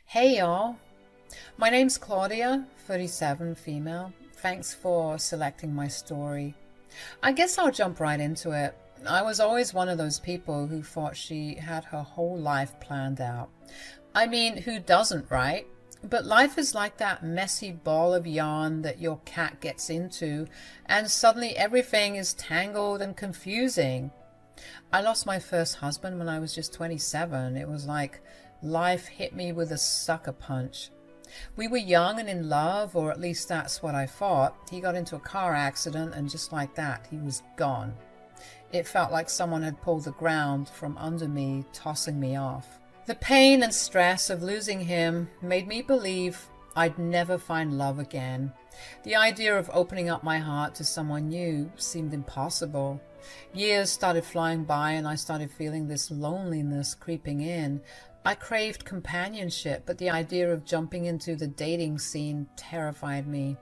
Hey y'all, my name's Claudia, 37, female. Thanks for selecting my story. I guess I'll jump right into it. I was always one of those people who thought she had her whole life planned out. I mean, who doesn't, right? But life is like that messy ball of yarn that your cat gets into, and suddenly everything is tangled and confusing. I lost my first husband when I was just 27. It was like life hit me with a sucker punch. We were young and in love, or at least that's what I thought. He got into a car accident, and just like that, he was gone. It felt like someone had pulled the ground from under me, tossing me off. The pain and stress of losing him made me believe I'd never find love again. The idea of opening up my heart to someone new seemed impossible. Years started flying by, and I started feeling this loneliness creeping in. I craved companionship, but the idea of jumping into the dating scene terrified me.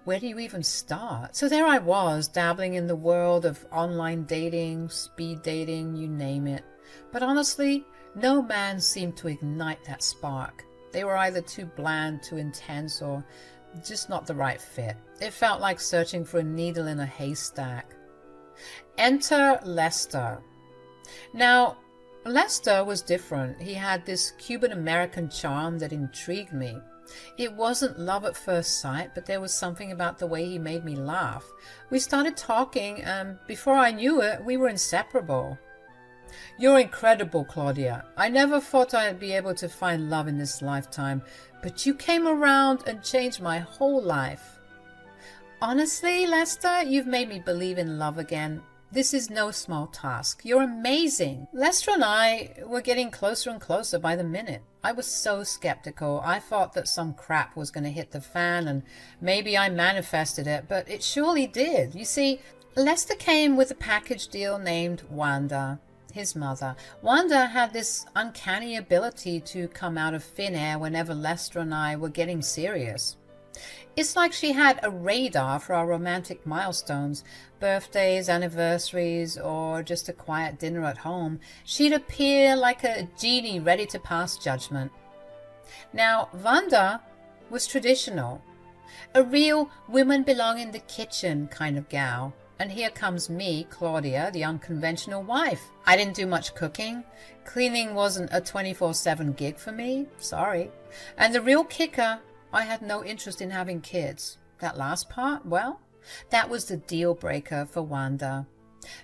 Where do you even start? So there I was, dabbling in the world of online dating, speed dating, you name it. But honestly, no man seemed to ignite that spark. They were either too bland, too intense, or just not the right fit. It felt like searching for a needle in a haystack. Enter Lester. Now, Lester was different. He had this Cuban-American charm that intrigued me. It wasn't love at first sight, but there was something about the way he made me laugh. We started talking, and before I knew it, we were inseparable. You're incredible, Claudia. I never thought I'd be able to find love in this lifetime, but you came around and changed my whole life. Honestly, Lester, you've made me believe in love again. This is no small task. You're amazing. Lester and I were getting closer and closer by the minute. I was so skeptical. I thought that some crap was going to hit the fan, and maybe I manifested it, but it surely did. You see, Lester came with a package deal named Wanda, his mother. Wanda had this uncanny ability to come out of thin air whenever Lester and I were getting serious. It's like she had a radar for our romantic milestones, birthdays, anniversaries, or just a quiet dinner at home. She'd appear like a genie ready to pass judgment. Now, Wanda was traditional, a real women belong in the kitchen kind of gal. And here comes me, Claudia, the unconventional wife. I didn't do much cooking. Cleaning wasn't a 24/7 gig for me. Sorry. And the real kicker, I had no interest in having kids. That last part, well, that was the deal breaker for Wanda.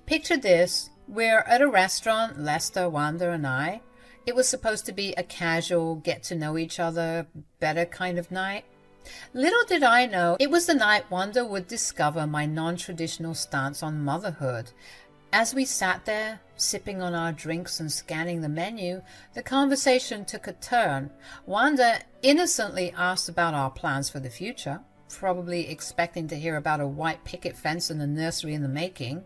Picture this. We're at a restaurant, Lester, Wanda, and I. It was supposed to be a casual, get-to-know-each-other, better kind of night. Little did I know, it was the night Wanda would discover my non-traditional stance on motherhood. As we sat there, sipping on our drinks and scanning the menu, the conversation took a turn. Wanda innocently asked about our plans for the future, probably expecting to hear about a white picket fence and a nursery in the making.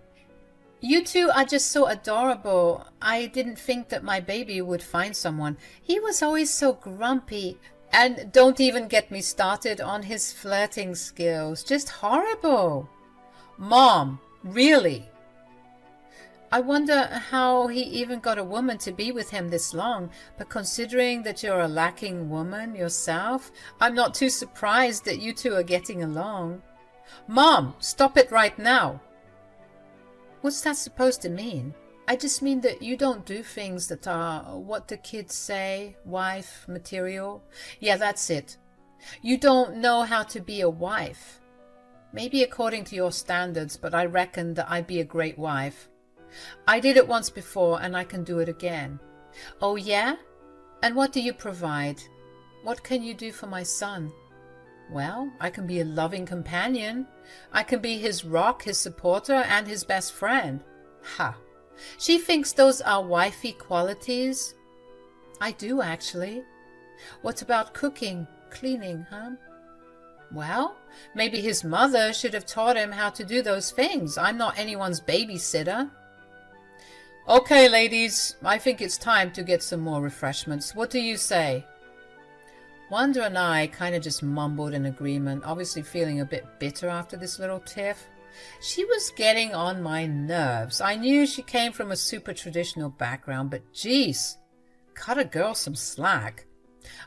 You two are just so adorable. I didn't think that my baby would find someone. He was always so grumpy. And don't even get me started on his flirting skills. Just horrible. Mom, really? I wonder how he even got a woman to be with him this long, but considering that you're a lacking woman yourself, I'm not too surprised that you two are getting along. Mom, stop it right now. What's that supposed to mean? I just mean that you don't do things that are, what the kids say, wife material. Yeah, that's it. You don't know how to be a wife. Maybe according to your standards, but I reckon that I'd be a great wife. I did it once before, and I can do it again. Oh, yeah? And what do you provide? What can you do for my son? Well, I can be a loving companion. I can be his rock, his supporter, and his best friend. Ha! She thinks those are wifey qualities. I do, actually. What about cooking, cleaning, huh? Well, maybe his mother should have taught him how to do those things. I'm not anyone's babysitter. Okay, ladies, I think it's time to get some more refreshments. What do you say? Wanda and I kind of just mumbled in agreement, obviously feeling a bit bitter after this little tiff. She was getting on my nerves. I knew she came from a super traditional background, but geez, cut a girl some slack.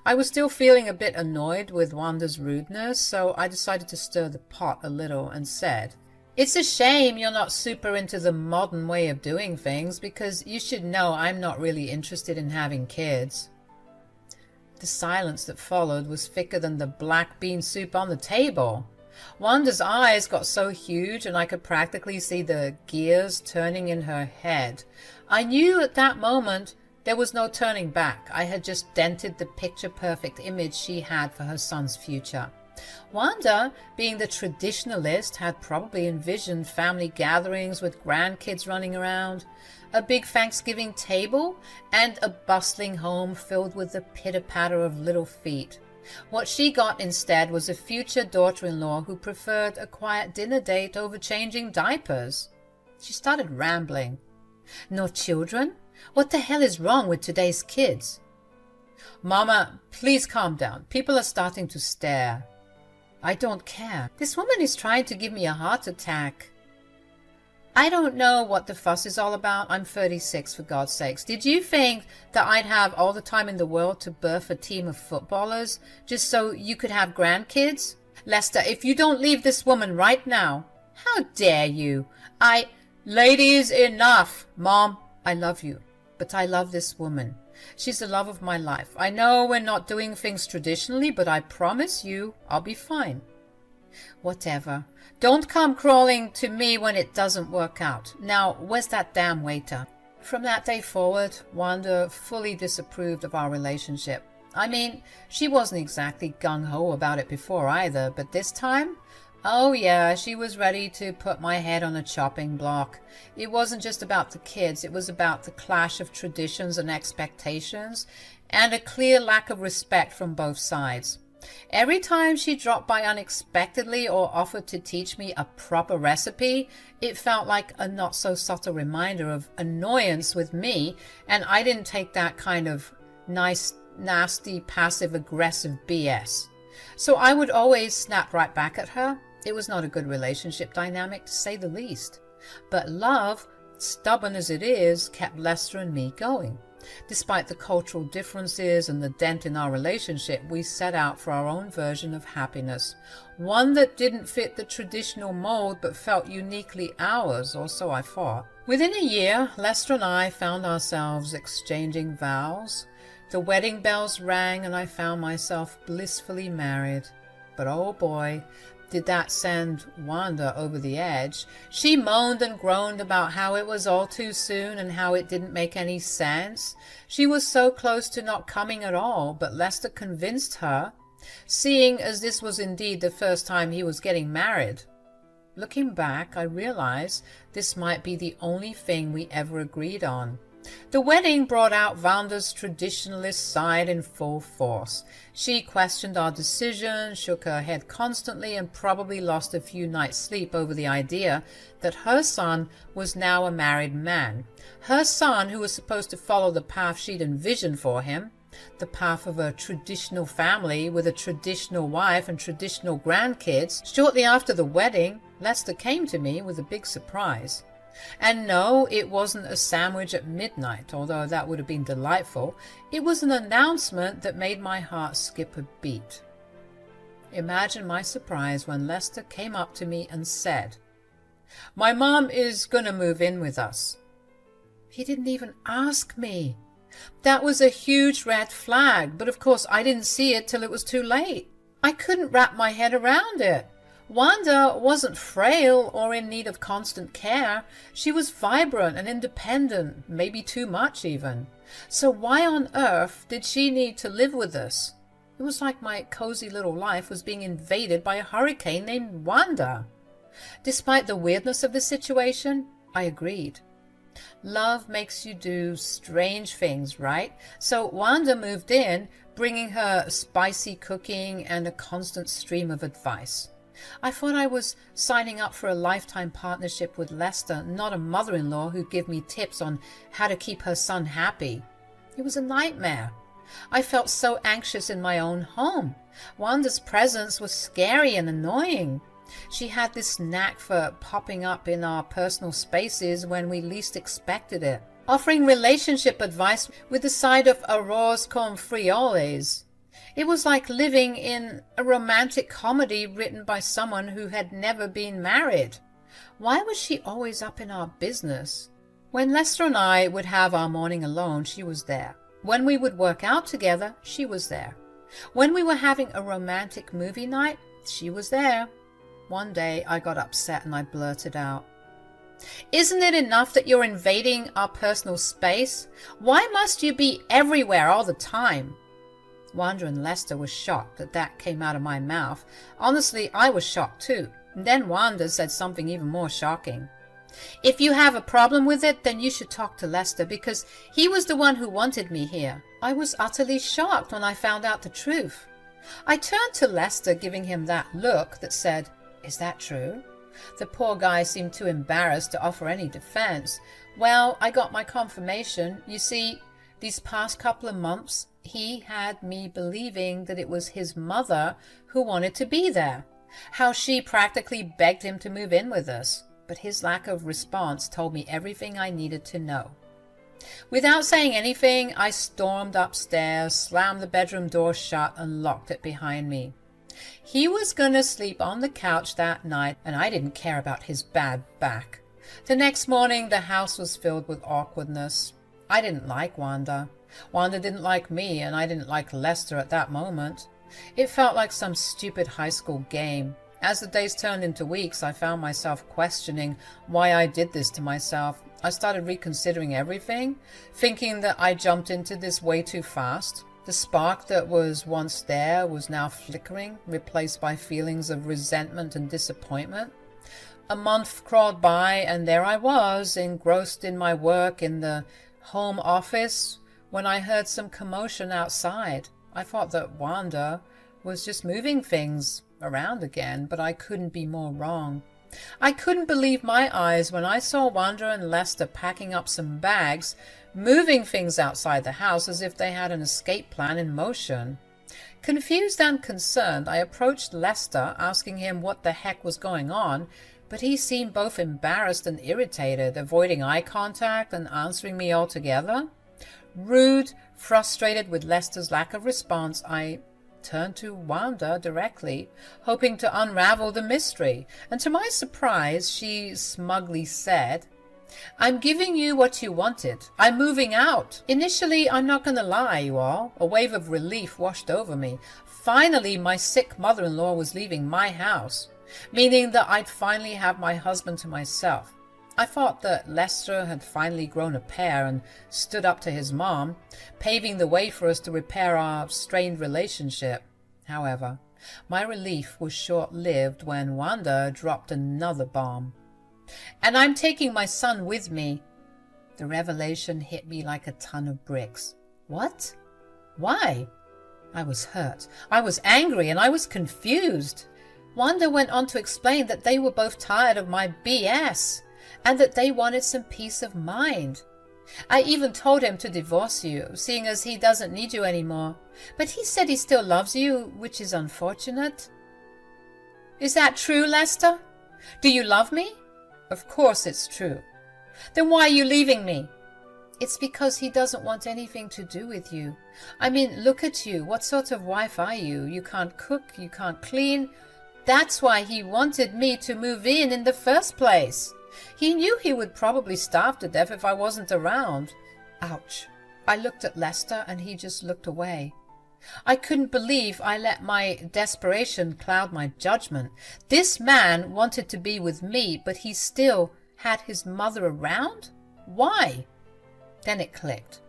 I was still feeling a bit annoyed with Wanda's rudeness, so I decided to stir the pot a little and said, "It's a shame you're not super into the modern way of doing things, because you should know I'm not really interested in having kids." The silence that followed was thicker than the black bean soup on the table. Wanda's eyes got so huge and I could practically see the gears turning in her head. I knew at that moment there was no turning back. I had just dented the picture-perfect image she had for her son's future. Wanda, being the traditionalist, had probably envisioned family gatherings with grandkids running around, a big Thanksgiving table, and a bustling home filled with the pitter-patter of little feet. What she got instead was a future daughter-in-law who preferred a quiet dinner date over changing diapers. She started rambling. "No children? What the hell is wrong with today's kids?" "Mama, please calm down. People are starting to stare." "I don't care. This woman is trying to give me a heart attack." "I don't know what the fuss is all about. I'm 36, for God's sakes. Did you think that I'd have all the time in the world to birth a team of footballers just so you could have grandkids? Lester, if you don't leave this woman right now..." "How dare you? Ladies, enough. Mom, I love you, but I love this woman. She's the love of my life. I know we're not doing things traditionally, but I promise you I'll be fine." "Whatever. Don't come crawling to me when it doesn't work out. Now, where's that damn waiter?" From that day forward, Wanda fully disapproved of our relationship. I mean, she wasn't exactly gung-ho about it before either, but this time, oh yeah, she was ready to put my head on a chopping block. It wasn't just about the kids, it was about the clash of traditions and expectations, and a clear lack of respect from both sides. Every time she dropped by unexpectedly or offered to teach me a proper recipe, it felt like a not-so-subtle reminder of annoyance with me, and I didn't take that kind of nice, nasty, passive-aggressive BS. So I would always snap right back at her. It was not a good relationship dynamic, to say the least. But love, stubborn as it is, kept Lester and me going. Despite the cultural differences and the dent in our relationship, we set out for our own version of happiness. One that didn't fit the traditional mold but felt uniquely ours, or so I thought. Within a year, Lester and I found ourselves exchanging vows. The wedding bells rang and I found myself blissfully married. But oh boy, did that send Wanda over the edge. She moaned and groaned about how it was all too soon and how it didn't make any sense. She was so close to not coming at all, but Lester convinced her, seeing as this was indeed the first time he was getting married. Looking back, I realized this might be the only thing we ever agreed on. The wedding brought out Wanda's traditionalist side in full force. She questioned our decision, shook her head constantly, and probably lost a few nights' sleep over the idea that her son was now a married man. Her son, who was supposed to follow the path she'd envisioned for him, the path of a traditional family with a traditional wife and traditional grandkids. Shortly after the wedding, Lester came to me with a big surprise. And no, it wasn't a sandwich at midnight, although that would have been delightful. It was an announcement that made my heart skip a beat. Imagine my surprise when Lester came up to me and said, "My mom is going to move in with us." He didn't even ask me. That was a huge red flag, but of course I didn't see it till it was too late. I couldn't wrap my head around it. Wanda wasn't frail or in need of constant care. She was vibrant and independent, maybe too much even. So why on earth did she need to live with us? It was like my cozy little life was being invaded by a hurricane named Wanda. Despite the weirdness of the situation, I agreed. Love makes you do strange things, right? So Wanda moved in, bringing her spicy cooking and a constant stream of advice. I thought I was signing up for a lifetime partnership with Lester, not a mother-in-law who'd give me tips on how to keep her son happy. It was a nightmare. I felt so anxious in my own home. Wanda's presence was scary and annoying. She had this knack for popping up in our personal spaces when we least expected it. offering relationship advice with the side of arroz con frijoles. It was like living in a romantic comedy written by someone who had never been married. Why was she always up in our business? When Lester and I would have our morning alone, she was there. When we would work out together, she was there. When we were having a romantic movie night, she was there. One day I got upset and I blurted out, "Isn't it enough that you're invading our personal space? Why must you be everywhere all the time?" Wanda and Lester were shocked that that came out of my mouth. Honestly, I was shocked too. And then Wanda said something even more shocking. "If you have a problem with it, then you should talk to Lester because he was the one who wanted me here." I was utterly shocked when I found out the truth. I turned to Lester, giving him that look that said, "Is that true?" The poor guy seemed too embarrassed to offer any defense. Well, I got my confirmation. You see, these past couple of months, he had me believing that it was his mother who wanted to be there. How she practically begged him to move in with us. But his lack of response told me everything I needed to know. Without saying anything, I stormed upstairs, slammed the bedroom door shut, and locked it behind me. He was gonna sleep on the couch that night, and I didn't care about his bad back. The next morning, the house was filled with awkwardness. I didn't like Wanda. Wanda didn't like me, and I didn't like Lester at that moment. It felt like some stupid high school game. As the days turned into weeks, I found myself questioning why I did this to myself. I started reconsidering everything, thinking that I jumped into this way too fast. The spark that was once there was now flickering, replaced by feelings of resentment and disappointment. A month crawled by, and there I was, engrossed in my work in the home office, when I heard some commotion outside. I thought that Wanda was just moving things around again, but I couldn't be more wrong. I couldn't believe my eyes when I saw Wanda and Lester packing up some bags, moving things outside the house as if they had an escape plan in motion. Confused and concerned, I approached Lester, asking him what the heck was going on, but he seemed both embarrassed and irritated, avoiding eye contact and answering me altogether. Rude, frustrated with Lester's lack of response, I turned to Wanda directly, hoping to unravel the mystery, and to my surprise, she smugly said, "I'm giving you what you wanted. I'm moving out." Initially, I'm not going to lie, you all, a wave of relief washed over me. Finally, my sick mother-in-law was leaving my house, meaning that I'd finally have my husband to myself. I thought that Lester had finally grown a pair and stood up to his mom, paving the way for us to repair our strained relationship. However, my relief was short-lived when Wanda dropped another bomb. "And I'm taking my son with me." The revelation hit me like a ton of bricks. What? Why? I was hurt. I was angry, and I was confused. Wanda went on to explain that they were both tired of my BS, and that they wanted some peace of mind. "I even told him to divorce you, seeing as he doesn't need you anymore. But he said he still loves you, which is unfortunate." "Is that true, Lester? Do you love me?" "Of course it's true." "Then why are you leaving me?" "It's because he doesn't want anything to do with you. I mean, look at you. What sort of wife are you? You can't cook, you can't clean. That's why he wanted me to move in the first place. He knew he would probably starve to death if I wasn't around." Ouch. I looked at Lester and he just looked away. I couldn't believe I let my desperation cloud my judgment. This man wanted to be with me, but he still had his mother around? Why? Then it clicked.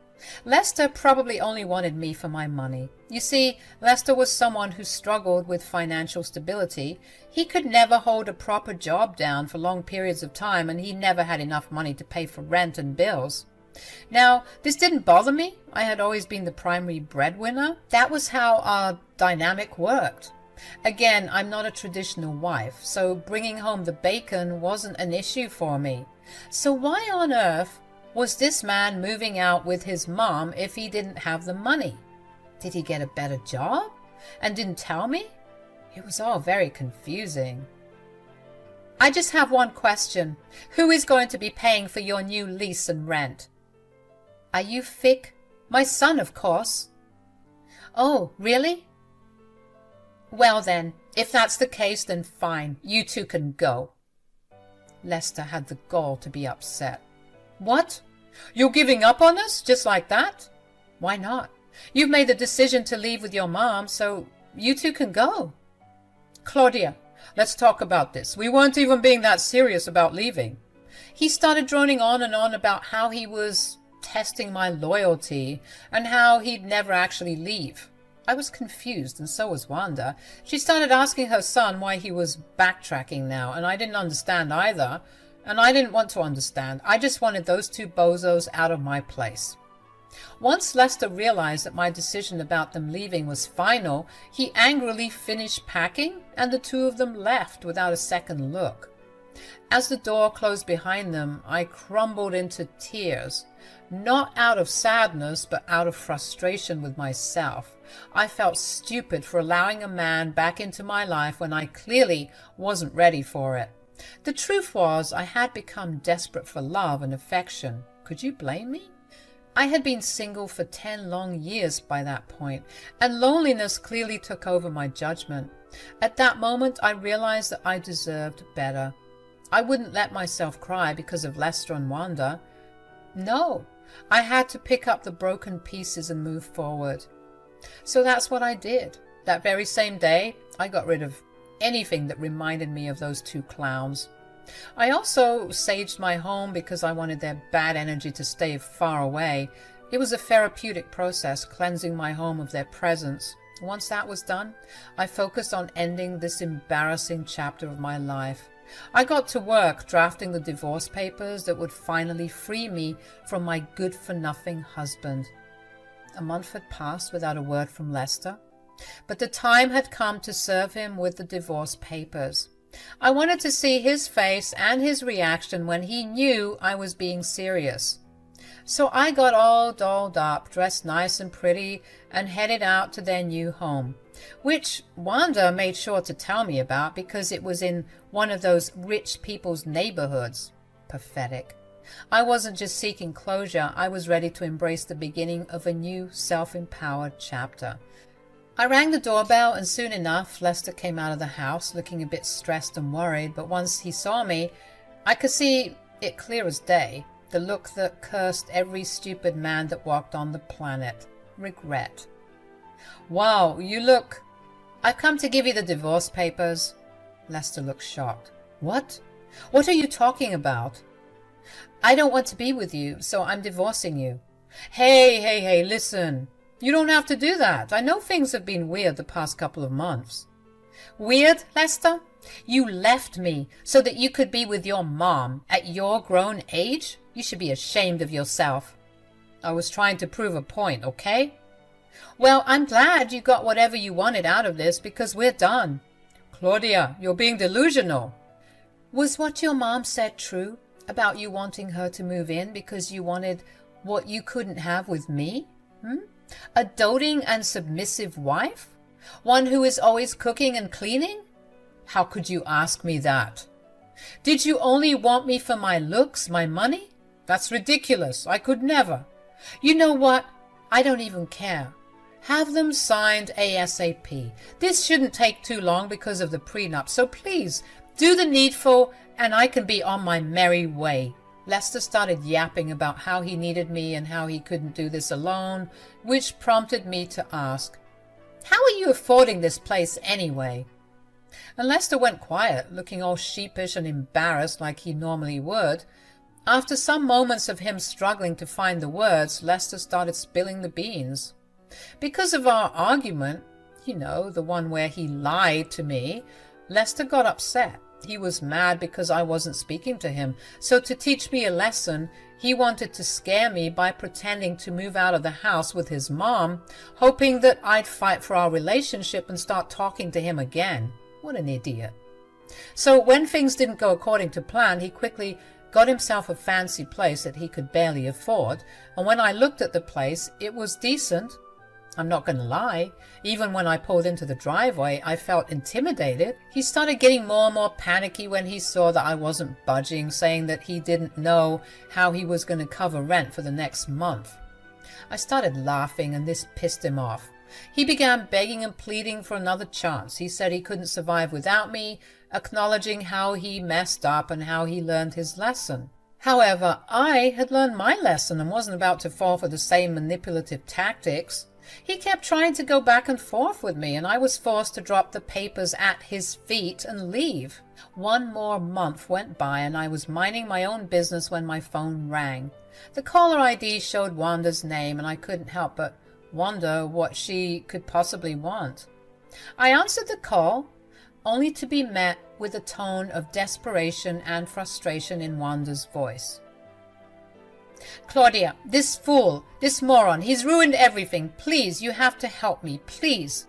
Lester probably only wanted me for my money. You see, Lester was someone who struggled with financial stability. He could never hold a proper job down for long periods of time, and he never had enough money to pay for rent and bills. Now, this didn't bother me. I had always been the primary breadwinner. That was how our dynamic worked. Again, I'm not a traditional wife, so bringing home the bacon wasn't an issue for me. So why on earth was this man moving out with his mom if he didn't have the money? Did he get a better job and didn't tell me? It was all very confusing. "I just have one question. Who is going to be paying for your new lease and rent?" Are you Fick? My son, of course. Oh, really? Well then, if that's the case, then fine. You two can go. Lester had the gall to be upset. What? You're giving up on us, just like that? Why not? You've made the decision to leave with your mom, so you two can go. Claudia, let's talk about this. We weren't even being that serious about leaving. He started droning on and on about how he was testing my loyalty and how he'd never actually leave. I was confused, and so was Wanda. She started asking her son why he was backtracking now, and I didn't understand either, and I didn't want to understand. I just wanted those two bozos out of my place. Once Lester realized that my decision about them leaving was final, he angrily finished packing, and the two of them left without a second look. As the door closed behind them, I crumbled into tears, not out of sadness, but out of frustration with myself. I felt stupid for allowing a man back into my life when I clearly wasn't ready for it. The truth was, I had become desperate for love and affection. Could you blame me? I had been single for 10 long years by that point, and loneliness clearly took over my judgment. At that moment, I realized that I deserved better. I wouldn't let myself cry because of Lester and Wanda. No, I had to pick up the broken pieces and move forward. So that's what I did. That very same day, I got rid of anything that reminded me of those two clowns. I also saged my home because I wanted their bad energy to stay far away. It was a therapeutic process, cleansing my home of their presence. Once that was done, I focused on ending this embarrassing chapter of my life. I got to work drafting the divorce papers that would finally free me from my good-for-nothing husband. A month had passed without a word from Lester, but the time had come to serve him with the divorce papers. I wanted to see his face and his reaction when he knew I was being serious. So I got all dolled up, dressed nice and pretty, and headed out to their new home, which Wanda made sure to tell me about because it was in one of those rich people's neighborhoods. Pathetic. I wasn't just seeking closure, I was ready to embrace the beginning of a new self-empowered chapter. I rang the doorbell, and soon enough Lester came out of the house looking a bit stressed and worried, but once he saw me, I could see it clear as day, the look that cursed every stupid man that walked on the planet. Regret. Wow, you look... I've come to give you the divorce papers. Lester looked shocked. What? What are you talking about? I don't want to be with you, so I'm divorcing you. Hey, listen. You don't have to do that. I know things have been weird the past couple of months. Weird, Lester? You left me so that you could be with your mom at your grown age? You should be ashamed of yourself. I was trying to prove a point, okay? Well, I'm glad you got whatever you wanted out of this because we're done. Claudia, you're being delusional. Was what your mom said true about you wanting her to move in because you wanted what you couldn't have with me? A doting and submissive wife? One who is always cooking and cleaning? How could you ask me that? Did you only want me for my looks, my money? That's ridiculous. I could never. You know what? I don't even care. Have them signed ASAP. This shouldn't take too long because of the prenup, so please do the needful and I can be on my merry way. Lester started yapping about how he needed me and how he couldn't do this alone, which prompted me to ask, how are you affording this place anyway? And Lester went quiet, looking all sheepish and embarrassed like he normally would. After some moments of him struggling to find the words, Lester started spilling the beans. Because of our argument, the one where he lied to me, Lester got upset. He was mad because I wasn't speaking to him, so to teach me a lesson, he wanted to scare me by pretending to move out of the house with his mom, hoping that I'd fight for our relationship and start talking to him again. What an idiot. So when things didn't go according to plan, he quickly got himself a fancy place that he could barely afford, and when I looked at the place, it was decent. I'm not going to lie, even when I pulled into the driveway, I felt intimidated. He started getting more and more panicky when he saw that I wasn't budging, saying that he didn't know how he was going to cover rent for the next month. I started laughing and this pissed him off. He began begging and pleading for another chance. He said he couldn't survive without me, acknowledging how he messed up and how he learned his lesson. However, I had learned my lesson and wasn't about to fall for the same manipulative tactics. He kept trying to go back and forth with me, and I was forced to drop the papers at his feet and leave. 1 more month went by, and I was minding my own business when my phone rang. The caller ID showed Wanda's name, and I couldn't help but wonder what she could possibly want. I answered the call, only to be met with a tone of desperation and frustration in Wanda's voice. "Claudia, this fool, this moron, he's ruined everything. Please, you have to help me, please."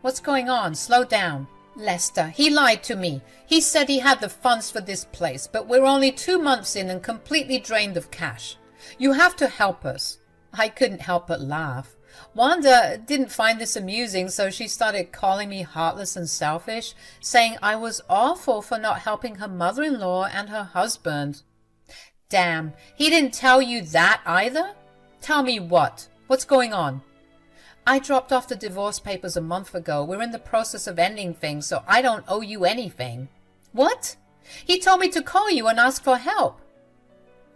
"What's going on? Slow down." "Lester, he lied to me. He said he had the funds for this place, but we're only 2 months in and completely drained of cash. You have to help us." I couldn't help but laugh. Wanda didn't find this amusing, so she started calling me heartless and selfish, saying I was awful for not helping her mother-in-law and her husband. "Damn, he didn't tell you that either?" "Tell me what? What's going on?" "I dropped off the divorce papers a month ago. We're in the process of ending things, so I don't owe you anything." "What?" "He told me to call you and ask for help."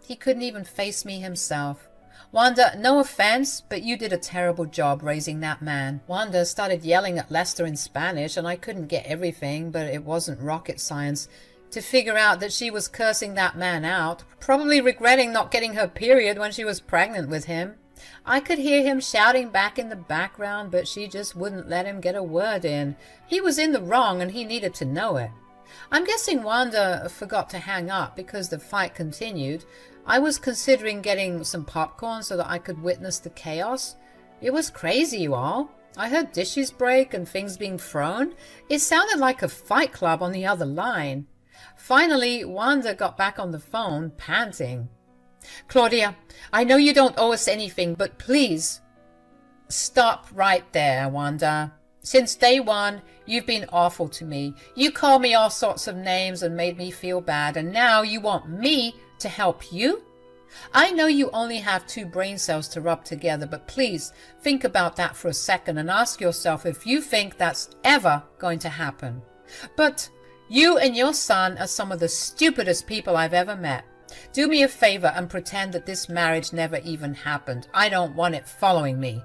He couldn't even face me himself. "Wanda, no offense, but you did a terrible job raising that man." Wanda started yelling at Lester in Spanish, and I couldn't get everything, but it wasn't rocket science to figure out that she was cursing that man out, probably regretting not getting her period when she was pregnant with him. I could hear him shouting back in the background, but she just wouldn't let him get a word in. He was in the wrong, and he needed to know it. I'm guessing Wanda forgot to hang up because the fight continued. I was considering getting some popcorn so that I could witness the chaos. It was crazy, you all. I heard dishes break and things being thrown. It sounded like a fight club on the other line. Finally, Wanda got back on the phone, panting. "Claudia, I know you don't owe us anything, but please..." "Stop right there, Wanda. Since day one, you've been awful to me. You called me all sorts of names and made me feel bad, and now you want me to help you? I know you only have 2 brain cells to rub together, but please think about that for a second and ask yourself if you think that's ever going to happen. But you and your son are some of the stupidest people I've ever met. Do me a favor and pretend that this marriage never even happened. I don't want it following me."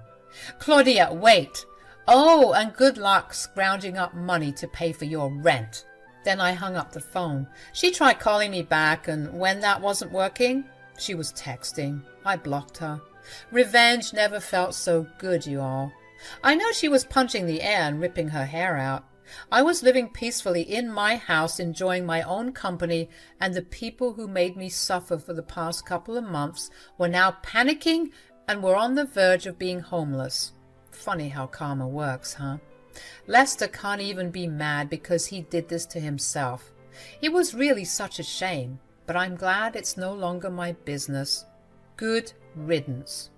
"Claudia, wait. Oh, and good luck scrounging up money to pay for your rent." Then I hung up the phone. She tried calling me back, and when that wasn't working, she was texting. I blocked her. Revenge never felt so good, you all. I know she was punching the air and ripping her hair out. I was living peacefully in my house, enjoying my own company, and the people who made me suffer for the past couple of months were now panicking and were on the verge of being homeless. Funny how karma works, huh? Lester can't even be mad because he did this to himself. It was really such a shame, but I'm glad it's no longer my business. Good riddance.